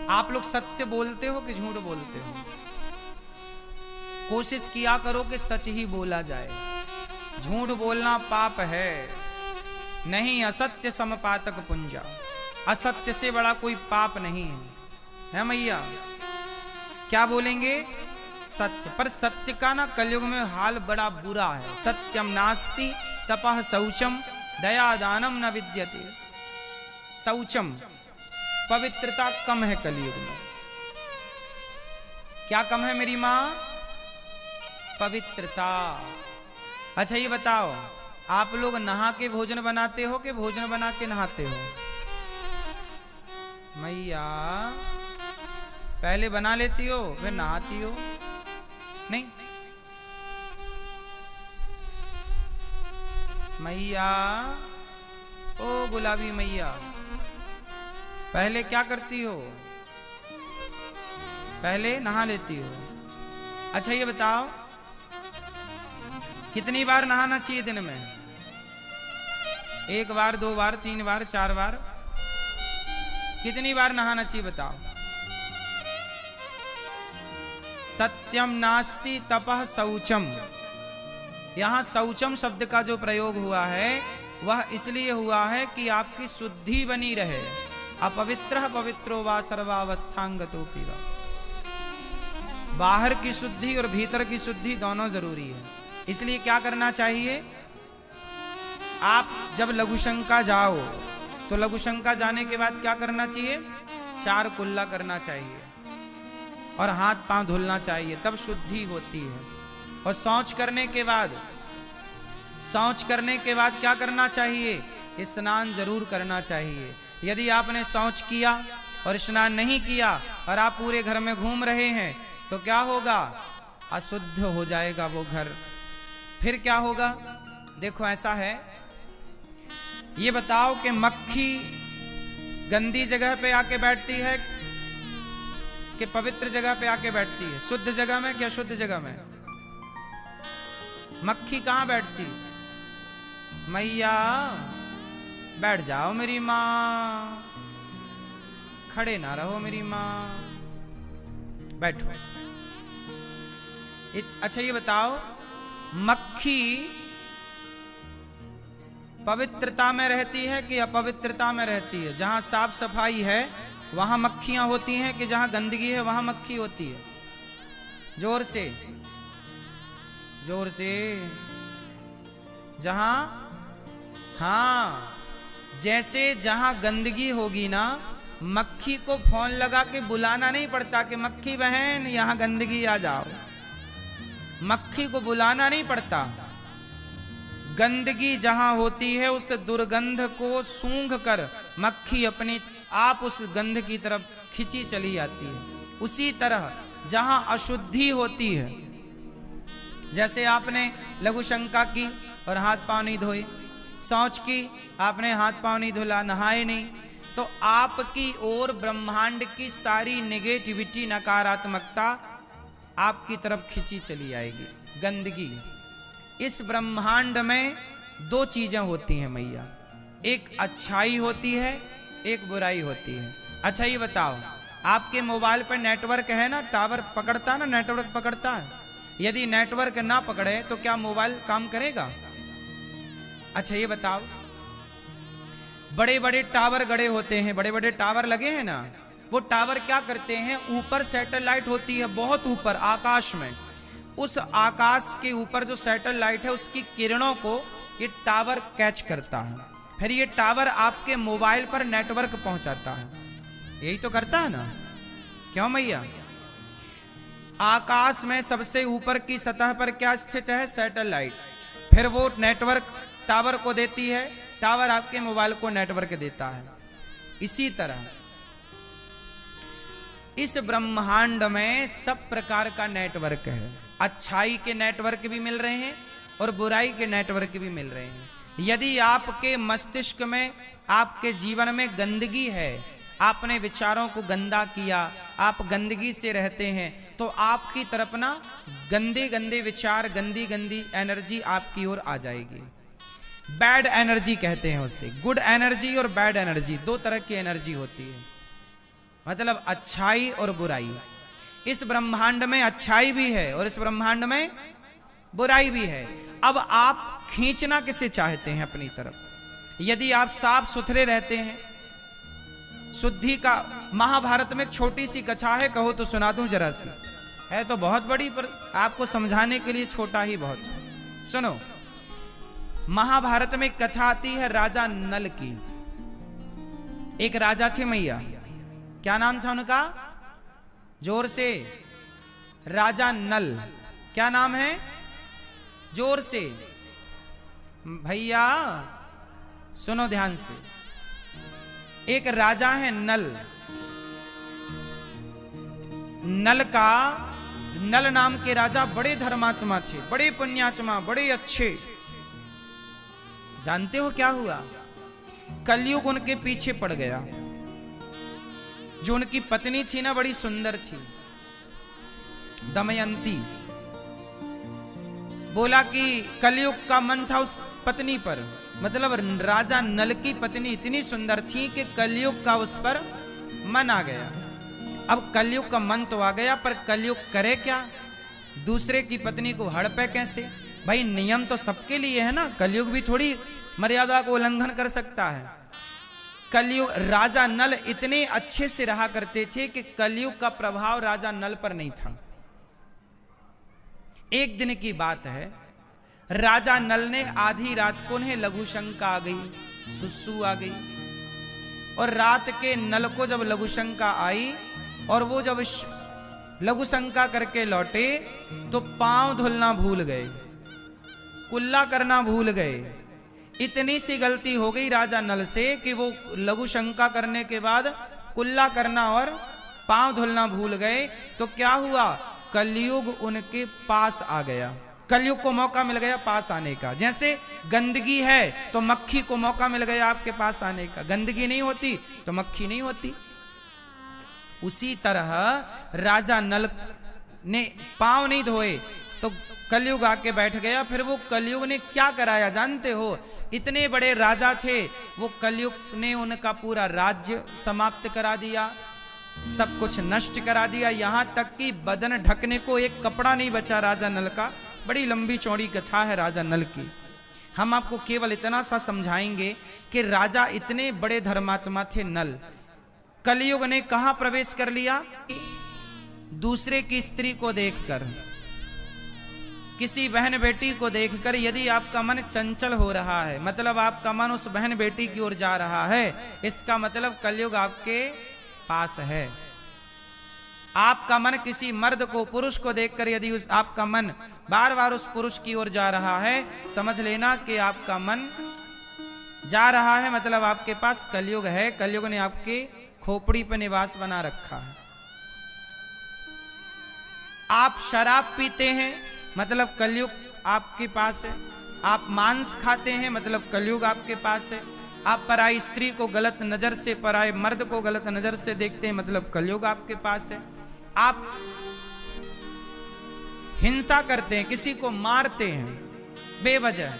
आप लोग सत्य बोलते हो कि झूठ बोलते हो? कोशिश किया करो कि सच ही बोला जाए। झूठ बोलना पाप है, नहीं असत्य समपातक पुंजा। असत्य से बड़ा कोई पाप नहीं है मैया? क्या बोलेंगे? सत्य। पर सत्य का ना कलयुग में हाल बड़ा बुरा है। सत्यम नास्ति तपः शौचम दया दानम न विद्यते। शौचम, पवित्रता कम है कलयुग में। क्या कम है मेरी माँ? पवित्रता। अच्छा ये बताओ, आप लोग नहा के भोजन बनाते हो कि भोजन बना के नहाते हो? मैया पहले बना लेती हो फिर नहाती हो? नहीं मैया, ओ गुलाबी मैया, पहले क्या करती हो? पहले नहा लेती हो। अच्छा ये बताओ, कितनी बार नहाना चाहिए दिन में? 1 बार, 2 बार, 3 बार, 4 बार? कितनी बार नहाना चाहिए बताओ? सत्यम नास्ति तपः शौचम। यहां शौचम शब्द का जो प्रयोग हुआ है वह इसलिए हुआ है कि आपकी शुद्धि बनी रहे। अपवित्र पवित्रो वा सर्वावस्थांगतोपि वा। बाहर की शुद्धि और भीतर की शुद्धि दोनों जरूरी है। इसलिए क्या करना चाहिए? आप जब लघुशंका जाओ तो लघुशंका जाने के बाद क्या करना चाहिए? 4 कुल्ला करना चाहिए और हाथ पांव धुलना चाहिए, तब शुद्धि होती है। और शौच करने के बाद क्या करना चाहिए? स्नान जरूर करना चाहिए। यदि आपने शौच किया और स्नान नहीं किया और आप पूरे घर में घूम रहे हैं तो क्या होगा? अशुद्ध हो जाएगा वो घर। फिर क्या होगा? देखो ऐसा है, ये बताओ कि मक्खी गंदी जगह पे आके बैठती है कि पवित्र जगह पे आके बैठती है? शुद्ध जगह में कि अशुद्ध जगह में? मक्खी कहां बैठती? मैया बैठ जाओ मेरी माँ, खड़े ना रहो मेरी माँ, बैठो। अच्छा ये बताओ, मक्खी पवित्रता में रहती है कि अपवित्रता में रहती है? जहां साफ सफाई है वहां मक्खियां होती हैं कि जहां गंदगी है वहां मक्खी होती है? जोर से, जोर से। जहां, हाँ, जैसे जहां गंदगी होगी ना, मक्खी को फोन लगा के बुलाना नहीं पड़ता कि मक्खी बहन यहां गंदगी आ जाओ। मक्खी को बुलाना नहीं पड़ता। गंदगी जहां होती है उस दुर्गंध को सूंघ कर मक्खी अपनी आप उस गंध की तरफ खिंची चली जाती है। उसी तरह जहां अशुद्धि होती है, जैसे आपने लघुशंका की और हाथ पांव नहीं धोए, शौच की आपने हाथ पांव नहीं धुला, नहाए नहीं, तो आपकी ओर ब्रह्मांड की सारी नेगेटिविटी, नकारात्मकता आपकी तरफ खिंची चली आएगी। गंदगी। इस ब्रह्मांड में 2 चीजें होती हैं मैया, एक अच्छाई होती है, एक बुराई होती है। अच्छा ये बताओ, आपके मोबाइल पर नेटवर्क है ना, टावर पकड़ता ना, नेटवर्क पकड़ता है। यदि नेटवर्क ना पकड़े तो क्या मोबाइल काम करेगा? अच्छा ये बताओ, बड़े बड़े टावर गड़े होते हैं, बड़े बड़े टावर लगे हैं ना, वो टावर क्या करते हैं? ऊपर सैटेलाइट होती है, बहुत ऊपर आकाश में। उस आकाश के ऊपर जो सैटेलाइट है उसकी किरणों को ये टावर कैच करता है, फिर ये टावर आपके मोबाइल पर नेटवर्क पहुंचाता है। यही तो करता है ना? क्यों मैया? आकाश में सबसे ऊपर की सतह पर क्या स्थित है? सैटेलाइट। फिर वो नेटवर्क टावर को देती है, टावर आपके मोबाइल को नेटवर्क देता है। इसी तरह इस ब्रह्मांड में सब प्रकार का नेटवर्क है। अच्छाई के नेटवर्क भी मिल रहे हैं और बुराई के नेटवर्क भी मिल रहे हैं। यदि आपके मस्तिष्क में, आपके जीवन में गंदगी है, आपने विचारों को गंदा किया, आप गंदगी से रहते हैं, तो आपकी तरफ ना गंदे गंदे विचार, गंदी गंदी एनर्जी आपकी ओर आ जाएगी। बैड एनर्जी कहते हैं उसे। गुड एनर्जी और बैड एनर्जी 2 तरह की एनर्जी होती है। मतलब अच्छाई और बुराई। इस ब्रह्मांड में अच्छाई भी है और इस ब्रह्मांड में बुराई भी है। अब आप खींचना किसे चाहते हैं अपनी तरफ? यदि आप साफ सुथरे रहते हैं, शुद्धि का, महाभारत में एक छोटी सी कथा है, कहो तो सुना दूं जरा सी, है तो बहुत बड़ी पर आपको समझाने के लिए छोटा ही बहुत। सुनो, महाभारत में एक कथा आती है राजा नल की। एक राजा थे मैया, क्या नाम था उनका? जोर से, राजा नल। क्या नाम है? जोर से भैया सुनो ध्यान से। एक राजा है नल। नल नाम के राजा बड़े धर्मात्मा थे, बड़े पुण्यात्मा, बड़े अच्छे। जानते हो क्या हुआ? कलयुग उनके पीछे पड़ गया। जो उनकी पत्नी थी ना, बड़ी सुंदर थी, दमयंती। बोला कि कलयुग का मन था उस पत्नी पर, मतलब राजा नल की पत्नी इतनी सुंदर थी कि कलयुग का उस पर मन आ गया। अब कलयुग का मन तो आ गया, पर कलयुग करे क्या? दूसरे की पत्नी को हड़पे कैसे? भाई नियम तो सबके लिए है ना, कलयुग भी थोड़ी मर्यादा को उल्लंघन कर सकता है। कलयुग, राजा नल इतने अच्छे से रहा करते थे कि कलयुग का प्रभाव राजा नल पर नहीं था। एक दिन की बात है, राजा नल ने आधी रात को उन्हें लघु शंका आ गई, सुसु आ गई। और रात के नल को जब लघु शंका आई और वो जब लघु शंका करके लौटे तो पांव धुलना भूल गए, कुल्ला करना भूल गए। इतनी सी गलती हो गई राजा नल से कि वो लघु शंका करने के बाद कुल्ला करना और पांव धुलना भूल गए। तो क्या हुआ? कलयुग उनके पास आ गया। कलयुग को मौका मिल गया पास आने का। जैसे गंदगी है तो मक्खी को मौका मिल गया आपके पास आने का। गंदगी नहीं होती तो मक्खी नहीं होती। उसी तरह राजा नल ने पांव नहीं धोए तो कलयुग आके बैठ गया। फिर वो कलयुग ने क्या कराया जानते हो? इतने बड़े राजा थे, वो कलयुग ने उनका पूरा राज्य समाप्त करा दिया, सब कुछ नष्ट करा दिया। यहां तक कि बदन ढकने को एक कपड़ा नहीं बचा राजा नल का। बड़ी लंबी चौड़ी कथा है राजा नल की। हम आपको केवल इतना सा समझाएंगे कि राजा इतने बड़े धर्मात्मा थे नल। कलयुग ने कहां प्रवेश कर लिया? दूसरे की स्त्री को देखकर, किसी बहन बेटी को देखकर यदि आपका मन चंचल हो रहा है, मतलब आपका मन उस बहन बेटी की ओर जा रहा है, इसका मतलब कलयुग आपके पास है। आपका मन किसी मर्द को, पुरुष को देखकर यदि आपका मन बार बार उस पुरुष की ओर जा रहा है, समझ लेना कि आपका मन जा रहा है, मतलब आपके पास कलयुग है। कलयुग ने आपके खोपड़ी पर निवास बना रखा है। आप शराब पीते हैं, मतलब कलयुग आपके पास है। आप मांस खाते हैं, मतलब कलयुग आपके पास है। आप पराई स्त्री को गलत नजर से, पराए मर्द को गलत नजर से देखते हैं, मतलब कलयुग आपके पास है। आप हिंसा करते हैं, किसी को मारते हैं बेवजह,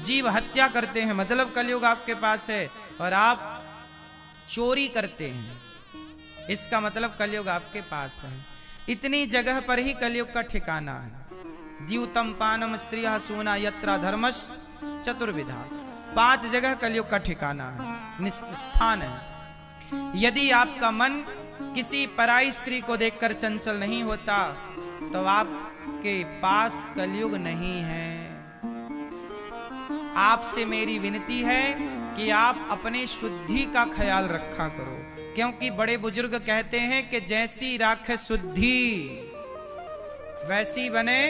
जीव हत्या करते हैं, मतलब कलयुग आपके पास है। और आप चोरी करते हैं, इसका मतलब कलयुग आपके पास है। इतनी जगह पर ही कलयुग का ठिकाना है। द्यूतम पानम स्त्रियः सूना यत्रा धर्मश चतुर्विधा। 5 जगह कलयुग का ठिकाना है, स्थान है। यदि आपका मन किसी पराई स्त्री को देखकर चंचल नहीं होता तो आपके पास कलयुग नहीं है। आपसे मेरी विनती है कि आप अपने शुद्धि का ख्याल रखा करो, क्योंकि बड़े बुजुर्ग कहते हैं कि जैसी राख शुद्धि वैसी बने,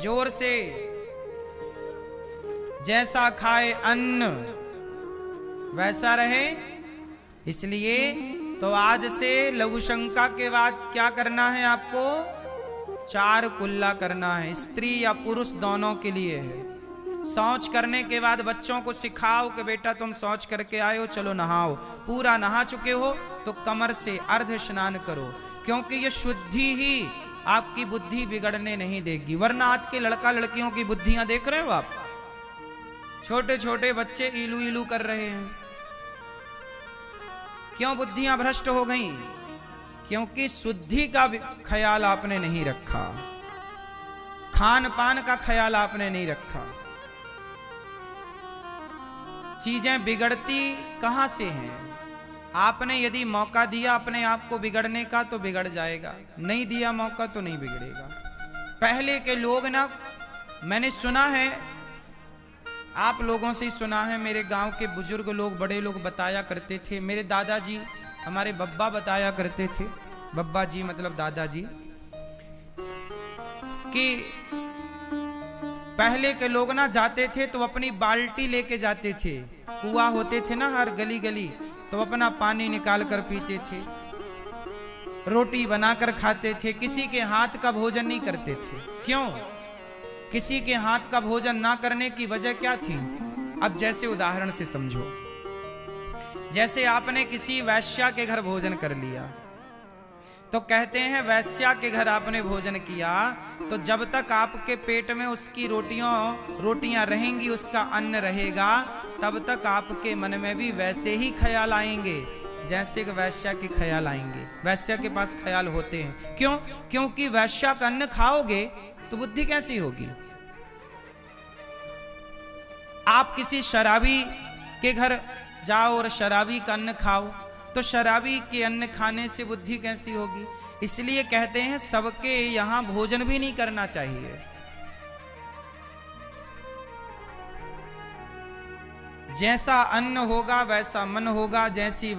जोर से, जैसा खाए अन्न वैसा रहे। इसलिए तो आज से लघु शंका के बाद क्या करना है आपको? 4 कुल्ला करना है, स्त्री या पुरुष दोनों के लिए है। शौच करने के बाद बच्चों को सिखाओ कि बेटा तुम शौच करके आए हो, चलो नहाओ। पूरा नहा चुके हो तो कमर से अर्ध स्नान करो, क्योंकि ये शुद्धि ही आपकी बुद्धि बिगड़ने नहीं देगी। वरना आज के लड़का लड़कियों की बुद्धियां देख रहे हो आप, छोटे छोटे बच्चे इलू इलू कर रहे हैं। क्यों बुद्धियां भ्रष्ट हो गईं? क्योंकि शुद्धि का ख्याल आपने नहीं रखा, खान पान का ख्याल आपने नहीं रखा। चीजें बिगड़ती कहां से हैं? आपने यदि मौका दिया अपने आप को बिगड़ने का तो बिगड़ जाएगा, नहीं दिया मौका तो नहीं बिगड़ेगा। पहले के लोग ना, मैंने सुना है, आप लोगों से ही सुना है, मेरे गांव के बुजुर्ग लोग, बड़े लोग बताया करते थे, मेरे दादाजी, हमारे बब्बा बताया करते थे, बब्बा जी मतलब दादाजी, कि पहले के लोग ना जाते थे तो अपनी बाल्टी लेके जाते थे, कुआं होते थे ना हर गली गली, तो अपना पानी निकाल कर पीते थे, रोटी बनाकर खाते थे, किसी के हाथ का भोजन नहीं करते थे। क्यों? किसी के हाथ का भोजन ना करने की वजह क्या थी? अब जैसे उदाहरण से समझो, जैसे आपने किसी वैश्या के घर भोजन कर लिया, तो कहते हैं वैश्या के घर आपने भोजन किया तो जब तक आपके पेट में उसकी रोटियां रहेंगी, उसका अन्न रहेगा, तब तक आपके मन में भी वैसे ही ख्याल आएंगे जैसे कि वैश्या के ख्याल आएंगे। वैश्या के पास ख्याल होते हैं। क्यों? क्योंकि वैश्या का अन्न खाओगे तो बुद्धि कैसी होगी? आप किसी शराबी के घर जाओ और शराबी का अन्न खाओ तो शराबी के अन्न खाने से बुद्धि कैसी होगी? इसलिए कहते हैं सबके यहां भोजन भी नहीं करना चाहिए। जैसा अन्न होगा वैसा मन होगा, जैसी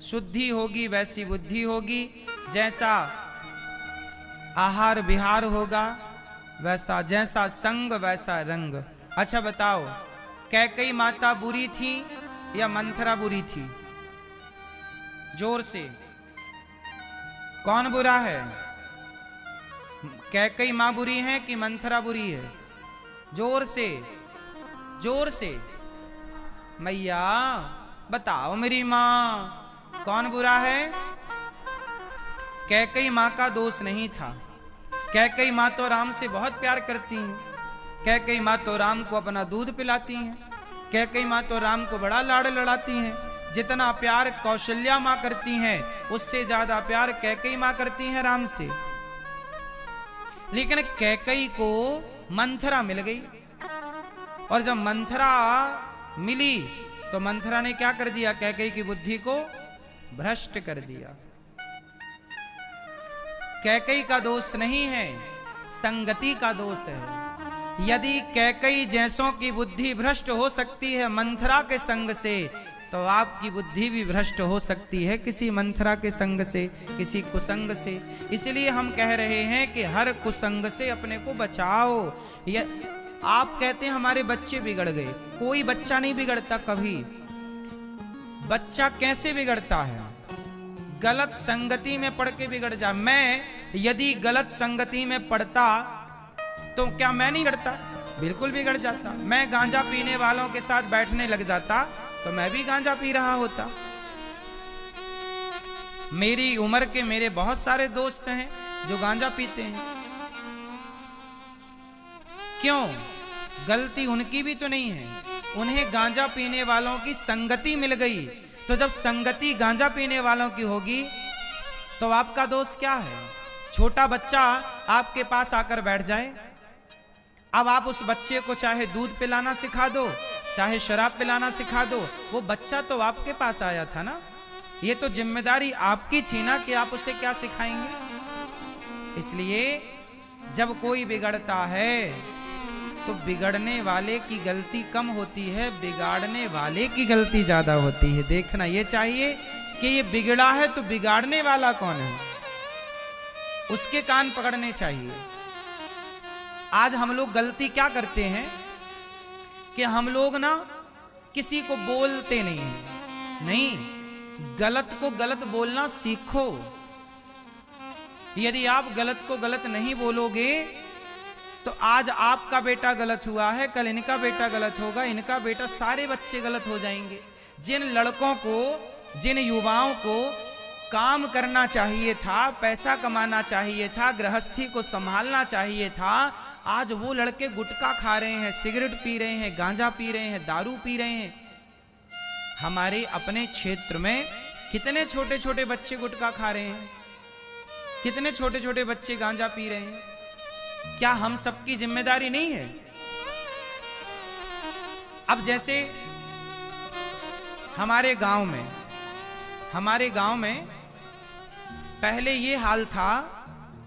शुद्धि होगी वैसी बुद्धि होगी, जैसा आहार विहार होगा वैसा, जैसा संग वैसा रंग। अच्छा बताओ, कैकई माता बुरी थी या मंथरा बुरी थी? जोर से, कौन बुरा है? कैकई मां बुरी है कि मंथरा बुरी है? जोर से, जोर से मैया बताओ मेरी मां, कौन बुरा है? कैकई मां का दोष नहीं था। कैकई मां तो राम से बहुत प्यार करती हैं, कैकई मां तो राम को अपना दूध पिलाती हैं, कैकई मां तो राम को बड़ा लाड़ लड़ाती हैं। जितना प्यार कौशल्या मां करती हैं उससे ज्यादा प्यार कैकई मां करती हैं राम से। लेकिन कैकई को मंथरा मिल गई, और जब मंथरा मिली तो मंथरा ने क्या कर दिया? कैकई की बुद्धि को भ्रष्ट कर दिया। कैकई का दोष नहीं है, संगति का दोष है। यदि कैकई जैसों की बुद्धि भ्रष्ट हो सकती है मंथरा के संग से, तो आपकी बुद्धि भी भ्रष्ट हो सकती है किसी मंथरा के संग से, किसी कुसंग से। इसलिए हम कह रहे हैं कि हर कुसंग से अपने को बचाओ। आप कहते हैं हमारे बच्चे बिगड़ गए, कोई बच्चा नहीं बिगड़ता कभी। बच्चा कैसे बिगड़ता है? गलत संगति में पढ़ के बिगड़ जा। मैं यदि गलत संगति में पढ़ता तो क्या मैं नहीं बिगड़ता? बिल्कुल बिगड़ जाता। मैं गांजा पीने वालों के साथ बैठने लग जाता तो मैं भी गांजा पी रहा होता। मेरी उम्र के मेरे बहुत सारे दोस्त हैं जो गांजा पीते हैं। क्यों? गलती उनकी भी तो नहीं है, उन्हें गांजा पीने वालों की संगति मिल गई। तो जब संगति गांजा पीने वालों की होगी तो आपका दोष क्या है? छोटा बच्चा आपके पास आकर बैठ जाए, अब आप उस बच्चे को चाहे दूध पिलाना सिखा दो, चाहे शराब पिलाना सिखा दो, वो बच्चा तो आपके पास आया था ना। ये तो जिम्मेदारी आपकी थी ना कि आप उसे क्या सिखाएंगे। इसलिए जब कोई बिगड़ता है तो बिगड़ने वाले की गलती कम होती है, बिगाड़ने वाले की गलती ज्यादा होती है। देखना ये चाहिए कि ये बिगड़ा है तो बिगाड़ने वाला कौन है, उसके कान पकड़ने चाहिए। आज हम लोग गलती क्या करते हैं कि हम लोग ना किसी को बोलते नहीं हैं। नहीं, गलत को गलत बोलना सीखो। यदि आप गलत को गलत नहीं बोलोगे तो आज आपका बेटा गलत हुआ है, कल इनका बेटा गलत होगा, इनका बेटा, सारे बच्चे गलत हो जाएंगे। जिन लड़कों को, जिन युवाओं को काम करना चाहिए था, पैसा कमाना चाहिए था, गृहस्थी को संभालना चाहिए था, आज वो लड़के गुटखा खा रहे हैं, सिगरेट पी रहे हैं, गांजा पी रहे हैं, दारू पी रहे हैं। हमारे अपने क्षेत्र में कितने छोटे छोटे बच्चे गुटखा खा रहे हैं, कितने छोटे छोटे बच्चे गांजा पी रहे हैं। क्या हम सबकी जिम्मेदारी नहीं है? अब जैसे हमारे गांव में पहले ये हाल था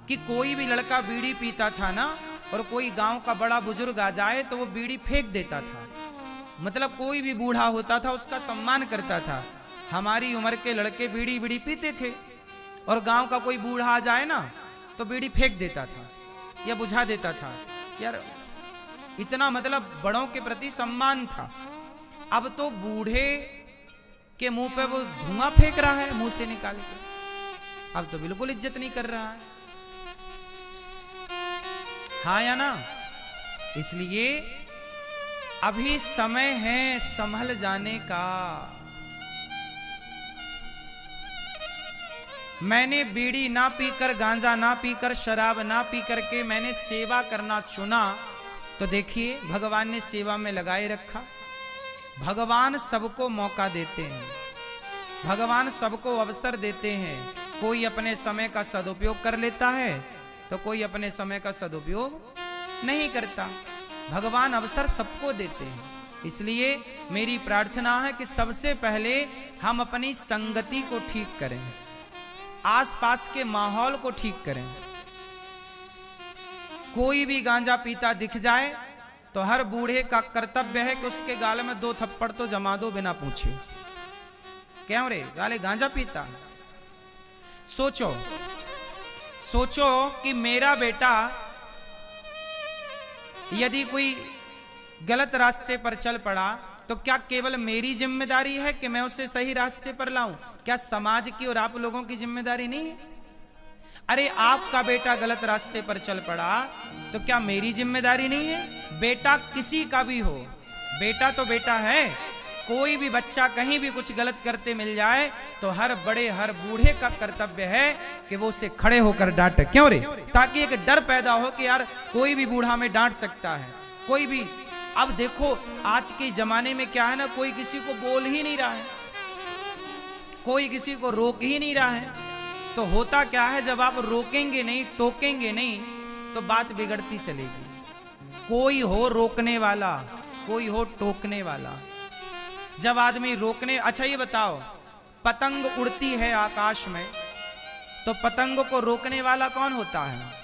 कि कोई भी लड़का बीड़ी पीता था ना, और कोई गांव का बड़ा बुजुर्ग आ जाए तो वो बीड़ी फेंक देता था। मतलब कोई भी बूढ़ा होता था उसका सम्मान करता था। हमारी उम्र के लड़के बीड़ी पीते थे, और गांव का कोई बूढ़ा आ जाए ना तो बीड़ी फेंक देता था या बुझा देता था। यार इतना मतलब बड़ों के प्रति सम्मान था। अब तो बूढ़े के मुंह पे वो धुआं फेंक रहा है मुंह से निकाल कर। अब तो बिल्कुल इज्जत नहीं कर रहा है, हाँ या ना? इसलिए अभी समय है संभल जाने का। मैंने बीड़ी ना पीकर, गांजा ना पीकर, शराब ना पी करके मैंने सेवा करना चुना, तो देखिए भगवान ने सेवा में लगाए रखा। भगवान सबको मौका देते हैं, भगवान सबको अवसर देते हैं। कोई अपने समय का सदुपयोग कर लेता है तो कोई अपने समय का सदुपयोग नहीं करता। भगवान अवसर सबको देते हैं। इसलिए मेरी प्रार्थना है कि सबसे पहले हम अपनी संगति को ठीक करें, आसपास के माहौल को ठीक करें। कोई भी गांजा पीता दिख जाए तो हर बूढ़े का कर्तव्य है कि उसके गाल में 2 थप्पड़ तो जमा दो बिना पूछे। क्यों रे साले गांजा पीता? सोचो कि मेरा बेटा यदि कोई गलत रास्ते पर चल पड़ा तो क्या केवल मेरी जिम्मेदारी है कि मैं उसे सही रास्ते पर लाऊं? क्या समाज की और आप लोगों की जिम्मेदारी नहीं है? अरे आपका बेटा गलत रास्ते पर चल पड़ा तो क्या मेरी जिम्मेदारी नहीं है? बेटा किसी का भी हो, बेटा तो बेटा है। कोई भी बच्चा कहीं भी कुछ गलत करते मिल जाए तो हर बड़े हर बूढ़े का कर्तव्य है कि वो उसे खड़े होकर डांटे। क्यों रे? ताकि एक डर पैदा हो कि यार कोई भी बूढ़ा में डांट सकता है, कोई भी। अब देखो आज के जमाने में क्या है ना, कोई किसी को बोल ही नहीं रहा है, कोई किसी को रोक ही नहीं रहा है। तो होता क्या है, जब आप रोकेंगे नहीं, टोकेंगे नहीं, तो बात बिगड़ती चलेगी। कोई हो रोकने वाला, कोई हो टोकने वाला। जब आदमी रोकने, अच्छा ये बताओ, पतंग उड़ती है आकाश में तो पतंग को रोकने वाला कौन होता है?